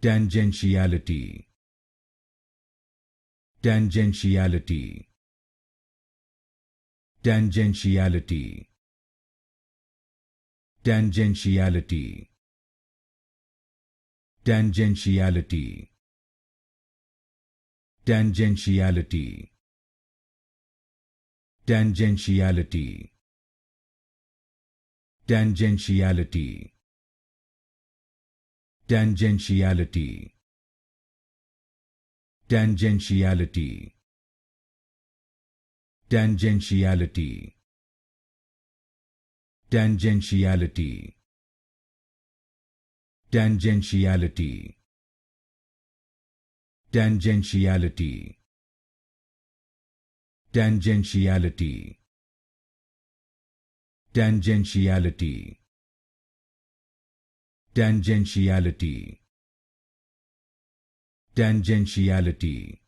Tangentiality. Tangentiality. Tangentiality. Tangentiality. Tangentiality. Tangentiality. Tangentiality. Tangentiality. Tangentiality. Tangentiality. Tangentiality. Tangentiality. Tangentiality. Tangentiality. Tangentiality. Tangentiality. Tangentiality. Tangentiality.